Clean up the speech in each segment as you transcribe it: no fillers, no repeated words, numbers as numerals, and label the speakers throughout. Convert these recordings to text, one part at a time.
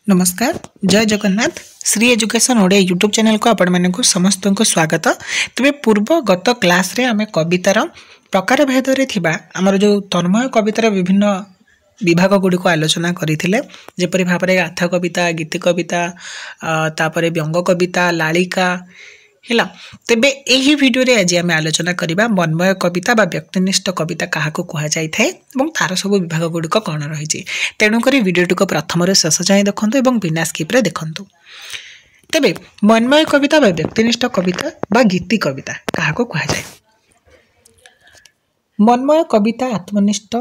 Speaker 1: नमस्कार जय Jagannath Shri education Odia YouTube channel को आपण मानक समस्त को स्वागत। तेरे पूर्व गत क्लास रे आमे कवितार प्रकार भेद रे थिबा हमर जो तन्मय कवितार विभिन्न विभाग गुडी को आलोचना करिथिले जेपरि भाबरे गाथा कविता गीति कविता तापरे व्यंग कविता लालिका हैला। तेबे एही वीडियो रे आज आमे आलोचना करिबा मनमय कविता बा व्यक्तिनिष्ठ कविता काहाको कुहा जाय थाए एवं तार सब विभाग गुडी को कोन रहिछि। तेणु करी वीडियो को प्रथम रे शेष जाय देखंतु एवं बिना स्किप रे देखंतु। तेबे मनमय कविता बा व्यक्तिनिष्ठ कविता बा गीति कविता काहाको कुहा जाय। मनमय कविता आत्मनिष्ठ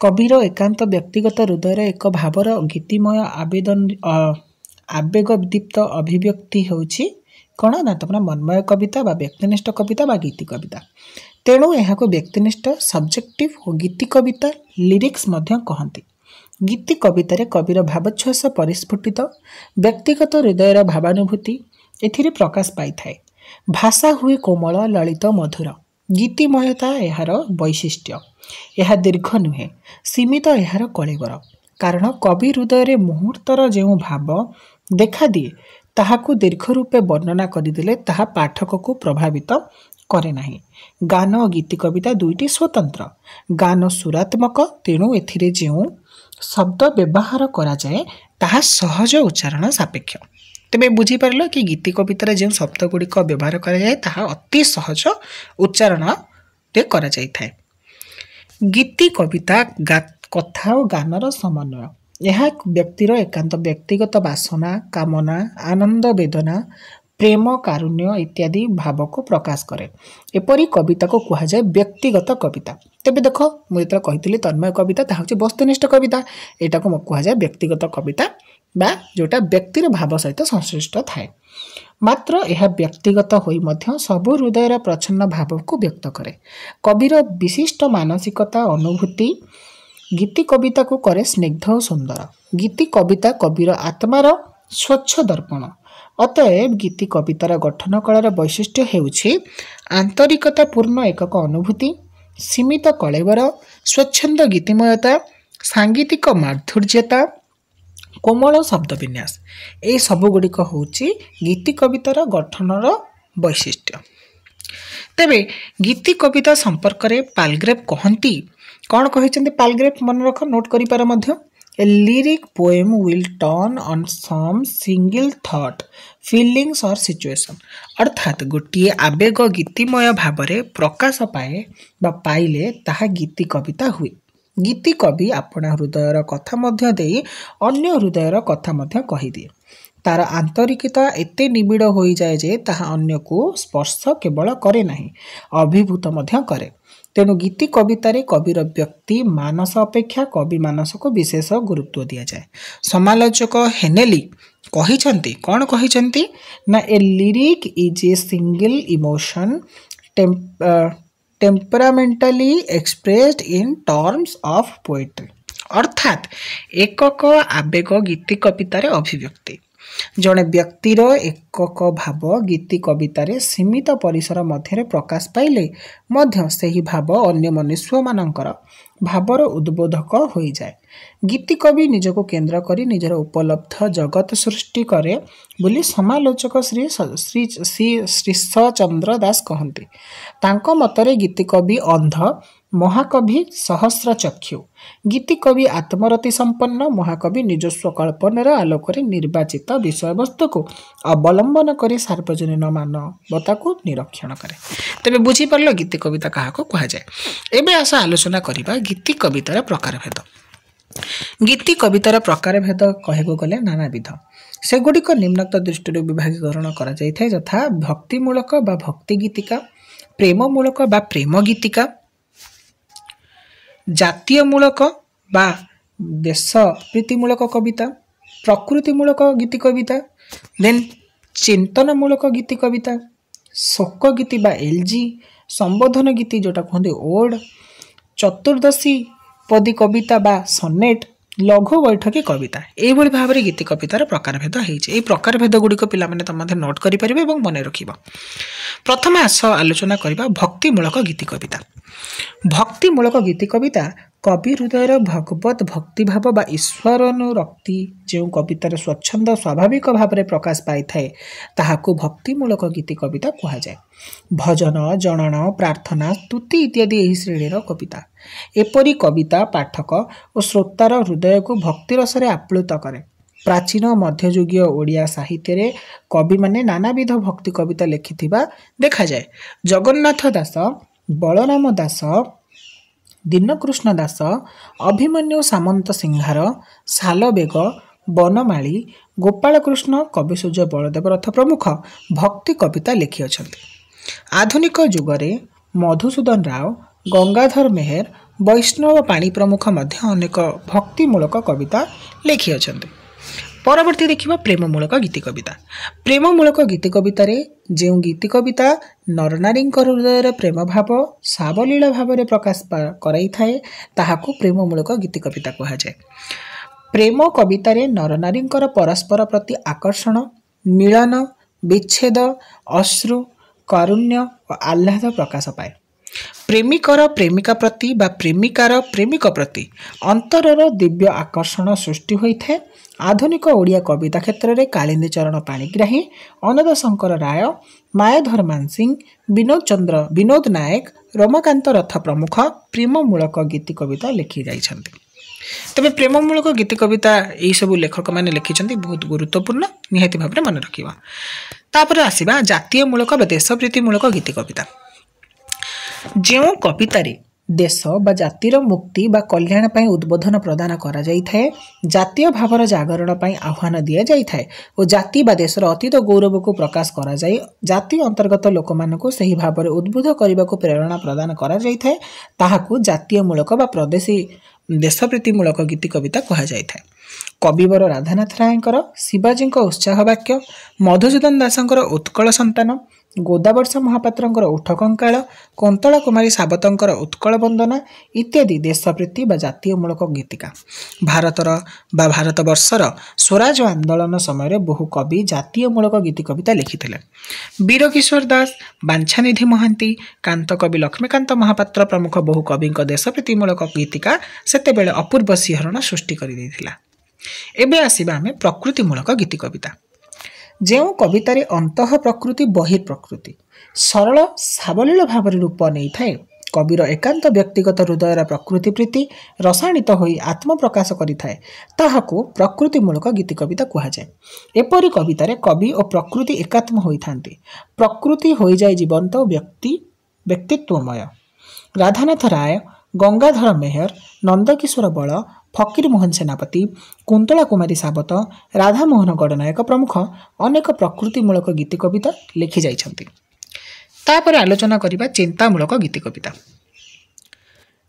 Speaker 1: कविर एकांत व्यक्तिगत हृदय एक भावर गीतिमय आवेग दीप्त अभिव्यक्ति होछि कौन ना तो मनमय कविता बा व्यक्तिनिष्ठ कविता बा गीति कविता। तेणु यहाँ को व्यक्तिनिष्ठ सब्जेक्टिव और गीति कविता लिरिक्स मध्य कहती। गीति कवितार कविर भावोच्छ्वास परिस्फुटित व्यक्तिगत हृदयर भावानुभूति एथिरे प्रकाश पाई थाए। भाषा हुए कोमल ललित मधुर गीतिमयता यार वैशिष्ट्य। यह दीर्घ नुहे सीमित यार कलेवर कारण कवि हृदय मुहूर्तर जो भाव देखा दिए ताहाकु दीर्घ रूपे वर्णना करदेले ताहा पाठक को प्रभावित करे नाही। गान और गीति कविता दुईटी स्वतंत्र। गान सुरात्मक तेणु एथिरे जो शब्द व्यवहार करा जाए ताहा सहज उच्चारण सापेक्ष। तेबे बुझी पारलो कि गीति कवितार जो शब्द गुड़िक व्यवहार करा जाए ताहा अति सहज उच्चारण रे करा जाय थाए। गीति कविता कथा और गानर समन्वय। यह व्यक्तिर एकांत व्यक्तिगत वासना कामना आनंद वेदना प्रेम कारुण्य इत्यादि भाव को प्रकाश करे। एपरी कविता को कहा जाए व्यक्तिगत कविता। तेबे देख मुझे कही तन्मय कविता ताहा होछि वस्तुनिष्ठ कविता एटा को कहा जाए व्यक्तिगत कविता बा जोटा व्यक्तिर भाव सहित संश्लिष्ट थाए। मात्र यह व्यक्तिगत होई मध्य सबु हृदयर प्रच्छन्न भाव को व्यक्त करे। कविर विशिष्ट मानसिकता अनुभूति गीति कविता को करे स्निग्ध और सुंदर। गीति कविता कविर आत्मार स्वच्छ दर्पण। अतएव गीति कवितार गठन कलार वैशिष्ट्य हेउछि आंतरिकता पूर्ण एकक अनुभूति सीमित कलेवर स्वच्छंद गीतिमयता सांगीतिक माधुर्यता कोमल शब्द विन्यास ए सब गुड़िक होछि गीति कवितार गठनर वैशिष्ट्य। तेबे गीति कविता संपर्क रे पालग्रेव कहंती कौन कहिसेंती पालग्रेव मन रख नोट करि पार मध्य। A lyric poem will turn on some single thought feelings और सिचुएशन। अर्थात गोटे आवेग गीतिमय भावरे प्रकाश पाए बा पाइले ताहा गीति कविता हुए। गीति कवि आपण हृदयर कथा मध्य देई अन्य हृदयर कथा मध्य कहि दिए। तार आंतरिकता एते निबिड़ होई जाए जे ताहा अन्य को स्पर्श केवल करे नहीं अभिभूत मध्य करे। तेणु गीति कवितारे कविर व्यक्ति मानस अपेक्षा कवि मानस को विशेष गुरुत्व दिया जाए। समालोचक हेनेली कहिसंती कौन कहिसंती ना a lyric is a single emotion temperamentally expressed in terms of poetry. अर्थात एकक आवेग गीति कवितारे अभिव्यक्ति। जड़े व्यक्तिर एकक भाव गीति कवितारे सीमित परिसर मध्य प्रकाश पाइले मध्य सेही भाव अन्य मनुष्य मानकर भावर उद्बोधक हो जाए। गीति कवि निजको केन्द्र करी निजर उपलब्ध जगत सृष्टि करे बोली समालोचक श्री श्रीशचंद्र दास कहते। तांको मतरे गीति कवि अंध महाकवि सहस्र चक्षु। गीति कवि आत्मरति संपन्न महाकवि निजस्व कल्पनार आलोक निर्वाचित विषय वस्तु को अवलंबन कर सार्वजनीन मानवता को निरीक्षण करे। तेबे बुझी पारलो गीति कविता काहाको कहा जाए। एबे आस आलोचना करिबा गीति कवितार प्रकारभेद। गीति कवितार प्रकारभेद कहबो गले नानाविध। सेगुड़िक निम्नक्त दृष्टि विभागीकरण करा जाय थाए यथा भक्तिमूलक बा भक्ति गीतिका प्रेममूलक बा प्रेम गीतिका जातीयमूलक बा देश प्रीतिमूलक कविता प्रकृतिमूलक गीति कविता देन चिंतनमूलक गीति कविता शोक गीति बा एलजी संबोधन गीति जोटा कहते ओड चतुर्दशी पदी कविता बा सनेट लघु बैठकी कविता यही भाव में गीति कवितार प्रकारभेद होती। प्रकारभेद गुड़िक पे तुम नोट करें और मन रख। प्रथम आस आलोचना करवा भक्तिमूलक गीति कविता। भक्तिमूलक गीति कविता कवि हृदयर भगवत भक्तिभाव बा ईश्वरानुरक्ति जो कवितार स्वच्छंद स्वाभाविक भाव में प्रकाश पाई थाए ताहाकू भक्तिमूलक गीति कविता कहुए। भजन जनन प्रार्थना स्तुति इत्यादि यही श्रेणीर कविता। एपरी कविता पाठक और श्रोतार हृदय को भक्तिरस आप्लुत करे। प्राचीन मध्ययुगीय ओडिया साहित्य रे कवि माने नानाविध भक्ति कविता लिखिथिबा देखा जाए। जगन्नाथ दास, बलराम दास, दीनकृष्ण दास, अभिमन्यु सामंत सिंहार, सालबेग, बनमाली, गोपालकृष्ण, कविसूर्य बलदेव रथ प्रमुख भक्ति कविता लिखि अछंती। आधुनिक जुगरे मधुसूदन राव, गंगाधर मेहर, वैष्णव पाणी प्रमुख मध्य अनेक भक्तिमूलक कविता लिखि अछंती। परवर्ती देखिबा प्रेममूलक गीति कविता। प्रेममूलक गीति कविता रे जो गीति कविता नरनारी हृदय प्रेम भाव सावलील भाव में प्रकाश कराई थाए ताहाकू प्रेममूलक गीति कविता कहुए। प्रेम कविता रे नरनारी परस्पर प्रति आकर्षण, मिलन, विच्छेद, अश्रु, कारुण्य और आह्लाद प्रकाश पाए। प्रेमिकर प्रेमिका प्रति बा प्रेमिकार प्रेमिक प्रति अंतरर दिव्य आकर्षण सृष्टि होइथे। आधुनिक ओडिया कविता क्षेत्र में कालिंदी चरण पाणिग्राही, अनद शंकर राय, मायाधर मानसिंह, विनोद नायक, रमाकांत रथ प्रमुख प्रेममूलक गीति कविता लिखि जाइछन्ति। तबे प्रेममूलक गीति कविता यही सब लेखक मैंने लिखिछन्ति, बहुत गुरुत्वपूर्ण, निहाती भाव में मन रखिबा। तापर आसीबा जातीयमूलक बा देशप्रीतिमूलक गीति कविता। जो कवितारे देश बा जातिर मुक्ति बा कल्याण पाई उद्बोधन प्रदान करा जाई थाए, जातीय भावर जागरण पाई आह्वान दिया जाई थाए और जाति बा देशर अतीत गौरव को प्रकाश करा जाई जाति अंतर्गत लोक मानकु सही भाव में उद्बोध करने को प्रेरणा प्रदान करा जाई थाए ताहाकू जातीयमूलक बा प्रदेशी देशप्रीतिमूलक गीति कविता कहा जाई थाए। कविवर राधानाथ रायकर शिवाजी उत्साह वाक्य, मधुसूदन दासंकर उत्कल संतान, गोदावर्ष महापात्रंकर उठ कंकाल, कुंतला कुमारी सावतंकर उत्कल वंदना इत्यादि देशप्रीति बा जातीयमूलक गीतिका। भारतर बा भारतवर्षर स्वराज आंदोलन समय बहु कवि जातीयमूलक गीति कविता लिखिथिले। वीर किशोर दास, बांछानिधि महांती, कांत कवि लक्ष्मीकांत महापात्र प्रमुख बहु कवि देशप्रीतिमूलक गीतिका सेतेबेले अपूर्व सिंहरण सृष्टि कर देथिला। एबे आसीबा आमे प्रकृतिमूलक गीति कविता। जो कवितारे अंतः प्रकृति बहिर्प्रकृति सरल सावलील भाव रूप नहीं थाए, कविर एकांत व्यक्तिगत हृदयर प्रकृति प्रीति रसायनित होई आत्म प्रकाश करिथाए ताहाकू प्रकृतिमूलक गीति कविता कहुए। एपरी कवितारे कवि और प्रकृति एकात्म होइथांती, प्रकृति होई जाय जीवंत व्यक्तित्वमय। राधानाथ राय, गंगाधर मेहर, नंदकिशोर बल, फकीर मोहन सेनापति, कुंतला कुमारी सावत, राधामोहन गड़नायक प्रमुख अनेक प्रकृतिमूलक गीति कविता लिखि जाइछन्ति। तापर आलोचना करिबा चिंतामूलक गीति कविता।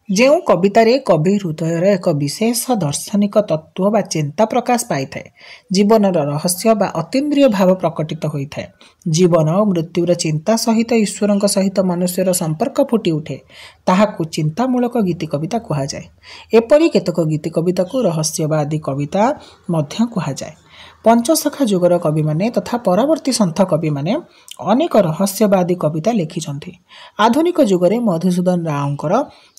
Speaker 1: जो कवितारे कवि हृदयर एक विशेष दार्शनिक तत्व बा चिंता प्रकाश पाई थाए, जीवनर रहस्य बा अतीन्द्रिय भाव प्रकटित होइथाए, जीवन और मृत्युर चिंता सहित ईश्वर सहित मनुष्यर संपर्क फुटी उठे ताहाकू चिंतामूलक गीति कविता कहुए। एपरी केतक गीति कविता को रहस्यवादी कविता मध्य कहुए। पंचसखा जुगर कवि माने तथा परवर्ती सन्थ कवि माने अनेक रहस्यवादी कविता लिखिछन्ति। आधुनिक जुगरे मधुसूदन रावकर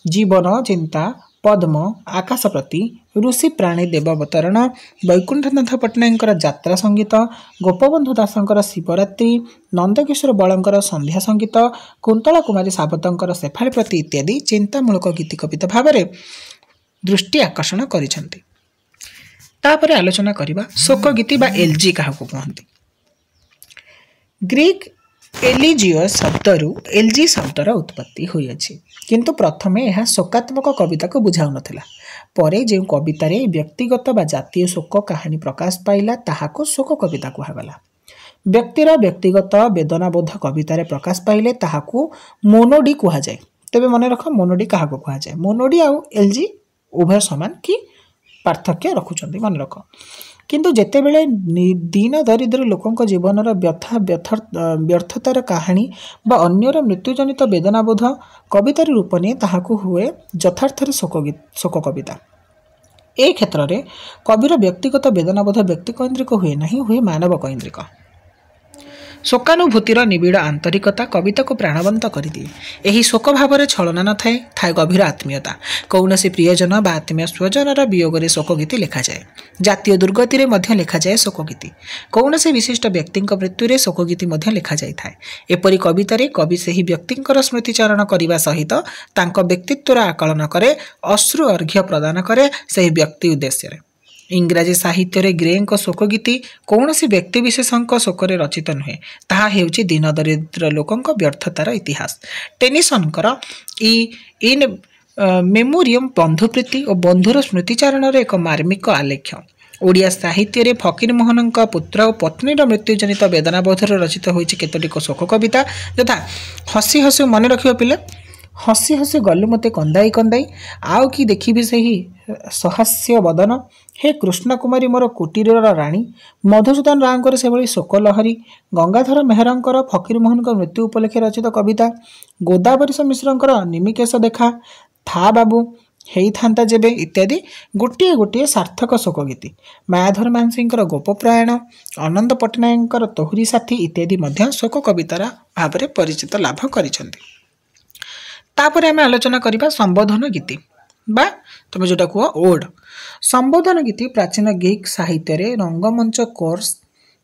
Speaker 1: जीवन चिंता, पद्म, आकाशप्रति, ऋषि प्राणी देवावतरण, वैकुंठनाथ पट्टनायक यात्रा संगीत, गोपबंधु दासंकर शिवरात्रि, नंदकिशोर बलंकर संध्या संगीत, कुंतला कुमारी सावतंकर शेफाली प्रति इत्यादि चिंतामूलक गीति कविता भाव में दृष्टि आकर्षण करिछन्ति। तापर आलोचना करिबा शोक गीति बा एलजी काहाकू कहंती। ग्रीक एलिजियस शब्दरू एलजी शब्दर उत्पत्ति होई अछि, किंतु प्रथमे यह शोकात्मक कविता को बुझाउ नथिला। परे जे कवितारे व्यक्तिगत बा जातीय शोक कहानी प्रकाश पाइला ताहाको शोक कविता कुहागला। व्यक्तिर व्यक्तिगत वेदनाबोध कवितारे प्रकाश पाइले ताहाको मोनोडी कुहा जाय। तबे मन रख मोनोडी काहाको कुहा जाय। मोनोडी आ एलजी उभय समान कि पार्थक्य रखुचंदी मन रख। किंतु जेतेबेले दीन दरिद्र लोकंक जीवनर व्यर्थतार कहानी बा अन्यर मृत्युजनित वेदनाबोध कवितार रूप निये ताहाकू हुए यथार्थरे शोक कविता। ए क्षेत्र में कविर व्यक्तिगत वेदनाबोध व्यक्ति कैन्द्रिक हुए नहीं, हुए मानव कैन्द्रिक। शोकानुभूतिर निबिड़ आंतरिकता कविता को प्राणवंत करदिए। एही शोक भाव छलना न थाए थाए गभीर आत्मीयता। कौनसी प्रियजन बा आत्मीय स्वजनर वियोगरे शोकगीति लिखाए। जातीय दुर्गति मध्य लिखाए शोकगीति। कौनसी विशिष्ट व्यक्ति मृत्यु शोकगीति लिखा जाए। एपरी कवितारे कवि सही व्यक्तिंकर स्मृतिचारण करने सहित तांको व्यक्तित्वर आकलन करे, अश्रु अर्घ्य प्रदान करे सही व्यक्ति उद्देश्य। इंग्राजी साहित्य ग्रेंक शोकगीति कौनसी व्यक्ति विशेषଙ୍କ शोकरे रचित नुहे, ताहा हेउची दीन दरिद्र लोकଙ୍କ व्यर्थतार इतिहास। टेनिसनकर इन मेमोरियम बंधुप्रीति और बंधुर स्मृतिचारण एक मार्मिक आलेख्य। ओडिया साहित्य फकीर मोहन पुत्र और पत्नीर मृत्युजनित वेदनाबोधर रचित होइछि केतोटिक शोक कविता, यथा हसी हसी मन रखियो पिले, हसी हसी गलु मते कंदाई कंदाई, आउ कि देखिबि सही सहास्य बदन, हे कृष्ण कुमारी मोर कुटीर राणी, मधुसूदन रावकर से भली शोक लहरी, गंगाधर मेहरंकर फकीर मोहन मृत्यु उपलक्षे रचित कविता, गोदावरी मिश्रंकर निमिकेश देखा, था बाबू हेई थांता जेबे इत्यादि गोटे गोटे सार्थक शोकगीति। मायाधर मानसिंह गोपप्रयाण, आनंद पट्टनायकर तोहरी साथी इत्यादि मध्य शोक कवितार भाव में परिचित लाभ करिसेंति। तापर आम आलोचना करबा संबोधन गीति बा तुम जोटा कुह ओड। संबोधन गीति प्राचीन ग्रीक साहित्य रे रंगमंच कोर्स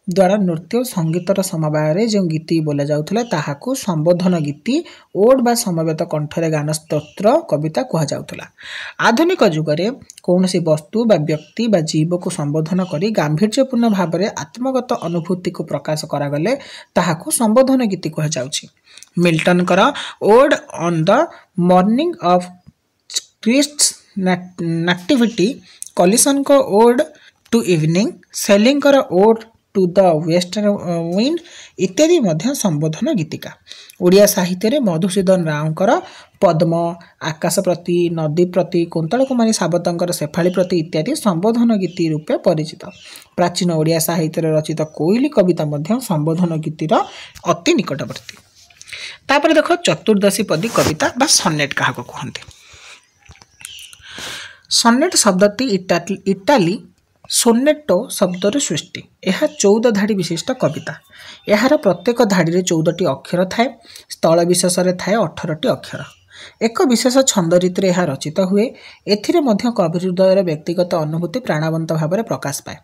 Speaker 1: द्वारा नृत्य और संगीतर समवाय जो गीति बोला जाउथला ताहाकू संबोधन गीति ओड बा समवेत कंठरे गान स्तोत्र कविता कह जाउथला। आधुनिक जुगरे कौनसी वस्तु बा व्यक्ति बा जीव को संबोधन करी गांभीर्यपूर्ण भाव में आत्मगत अनुभूति को प्रकाश करागले ताहाकू संबोधन गीति कह जाउछि। मिल्टन कर ode on the morning of Christ's nativity, Collins को ओड टू इवनिंग, सेलिंग कर ode to the western wind इत्यादि मध्य संबोधन गीतिका। ओडिया साहित्य रे मधुसूदन रावकर पद्म, आकाश प्रति, नदी प्रति, कुंतल कुमारी सावतंकर शेफाली प्रति इत्यादि संबोधन गीति रूपे परिचित। प्राचीन ओडिया साहित्य रे रचित कोइली कविता मध्य संबोधन गीतिर अति निकटवर्ती। तापर देख चतुर्दशी पदी कविता बा सन्नेट क्या कहते। सन्नेट शब्दटी इटाली सोनेटो शब्दर सृष्टि। यह 14 धाड़ी विशिष्ट कविता। यार प्रत्येक धाड़ी 14टी अक्षर थाए, स्थल विशेष थाए 18टी अक्षर। एक विशेष छंद रीति यह रचित हुए। एथिरे मध्य कवि हृदयर व्यक्तिगत अनुभूति प्राणवंत भाव में प्रकाश पाए।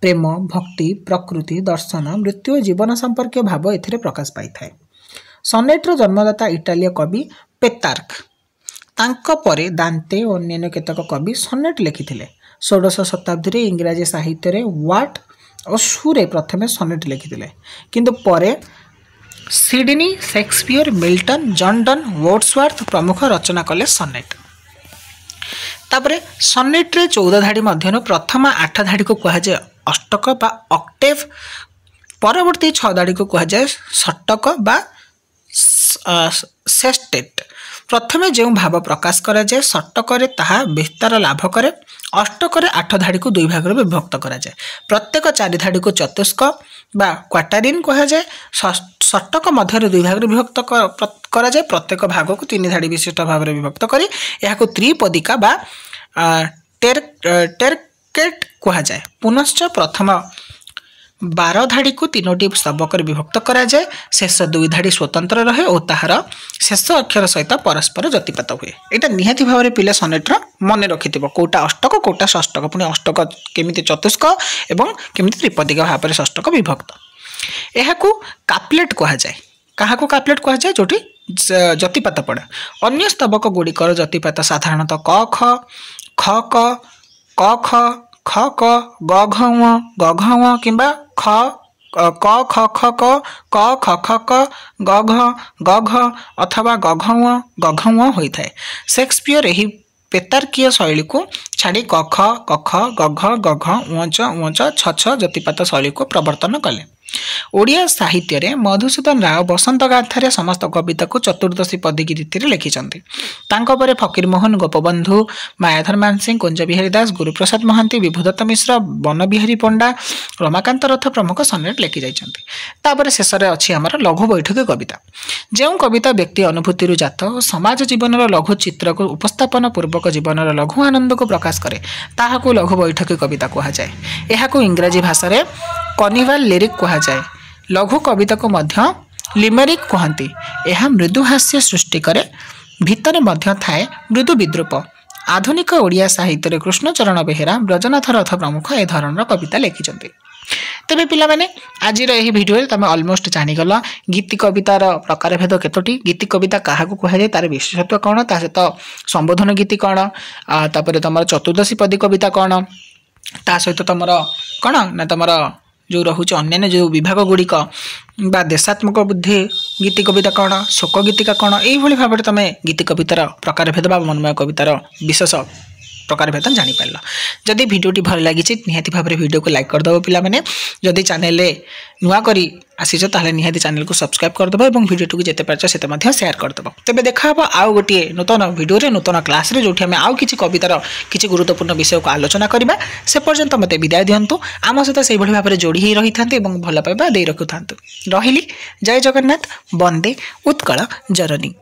Speaker 1: प्रेम, भक्ति, प्रकृति, दर्शन, मृत्यु और जीवन संपर्क भाव एथिरे प्रकाश पाई थाए। सन्नेटर जन्मदाता इटालीय कवि पेतार्क। तांको परे दांते और अन्य केतक कवि सन्नेट लिखिथिले। 16 शताब्दी रे इंग्राजी साहित्य रे वाट और सुरे प्रथमे सन्नेट लिखिथिले, किंतु परे Sydney, Shakespeare, Milton, John Donne, Wordsworth प्रमुख रचना कले सन्नेट। तापरे सन्नेट रे 14 धाड़ी मध्यनु प्रथम 8 धाड़ी को कहा जाय अष्टक बा ऑक्टेव, परवर्ती 6 धाड़ी को कहा जाय षटक बा सेस्टेट। प्रथमे जो भाव प्रकाश करा जाए षटकरे ताहा विस्तार लाभ करे, अष्टकरे 8 धाड़ी को 2 भाग में विभक्त करा जाए। प्रत्येक 4 धाड़ी को चतुष्क बा क्वार्टारिन कहा जाए। षटक मध्य 2 भाग में विभक्त करा जाए। प्रत्येक भाग को 3 धाड़ी विशिष्ट भाव में विभक्त करी यहाको त्रिपदिका बा टेरकेट कहा जाए। पुनश्च प्रथम 12 धाड़ी को 3टी स्तबक विभक्त करा जाए। शेष 2 धाड़ी स्वतंत्र रहे और ताहार शेष अक्षर सहित परस्पर जतिपात हुए। यहाँ निहाती भाव में पिले सन्नेटर मन रखि कोटा अष्टक कोटा षष्टक, पुणी अष्टक केमिति चतुष्क एवं केमिति त्रिपदिका भाव में षष्टक विभक्त। यह काप्लेट कहा जाए। क्या काप्लेट कहा जाए? जोटी जतिपात पड़े। अन्य स्तबक गुड़िकर जतिपात साधारणतः क ख, ख क, क ख, ख क, ग घ किंबा ख क ख ख क, क ख ख क, ग घ अथवा ग घ होइथाय। शेक्सपियर एही पेतार्कीय शैली को छाड़ी क ख ग घ छ छ जतिपात शैली को प्रवर्तन कले। ओडिया साहित्य रे मधुसूदन राव बसंत गाथारे समस्त कविता को चतुर्दशी पदी रीति लिखिछन्ति। तांको परे फकीर मोहन, गोपबंधु, मायाधर मानसिंह, कुंज बिहारी दास, गुरुप्रसाद महांती, विभुदत्त मिश्र, बन बिहारी पंडा, रमाकांत रथ प्रमुख सन्नेट लिखि जाइछन्ति। तापर शेष रे अछि हमर लघु बैठकी कविता। जो कविता व्यक्ति अनुभूति जात और समाज जीवन लघु चित्र को उपस्थापन पूर्वक जीवन लघु आनंद को प्रकाश करे ताहाको लघु बैठकी कविता कहा जाए। यहाको इंग्राजी भाषा रे कर्निवाल लिरिक कहा जाए। लघु कविता को मध्य लिमेरिक कहती। यह मृदु हास्य सृष्टि करे, भितर मध्य थाए मृदु विद्रूप। आधुनिक ओडिया साहित्य कृष्णचरण बेहेरा, ब्रजनाथ रथ प्रमुख ए धरण कविता लिखिं। तेरे पिला माने आज यही भिडियो तुम अलमोस्ट जानीगल गीति कवितार प्रकार भेद केतोटी, गीति कविता क्या कहुए, तार विशेषत्व कौन, ता सहित संबोधन गीति कौन, तापर तुम चतुर्दशी पदी कविता कौन, ता सहित तुम कौन ना तुम जो रोचे अन्य जो विभाग गुड़िक बा देशात्मक बुद्धि गीति कविता कौन, शोक गीतिका कौन, यही भाव में तुम गीति कवितार प्रकार भेद बा मनमय कवितार विशेष प्रकार भेद जापर। जदि भिडियोटी भल लगी निहाती भाव में भिडियो को लाइक करदेव पिलाने, जदि चैनल नुआ करी आसीच ताहले निहाती चैनल को सब्सक्राइब करदेव और भिडियो को जिते पारछ सेते शेयर करदेव। तेबे देखा हम आउ गोटे नूतन भिडियो नूतन क्लास रे जोठी आम आउ किछि कवितार किछि गुरुत्वपूर्ण विषय को आलोचना करबा। से पर्यंत मते विदाय दियंतु। आम सहित से भाव में जोड़ी ही रही था और भल पाइबा दे रखु था। रहिली। जय जगन्नाथ। वंदे उत्कल जननी।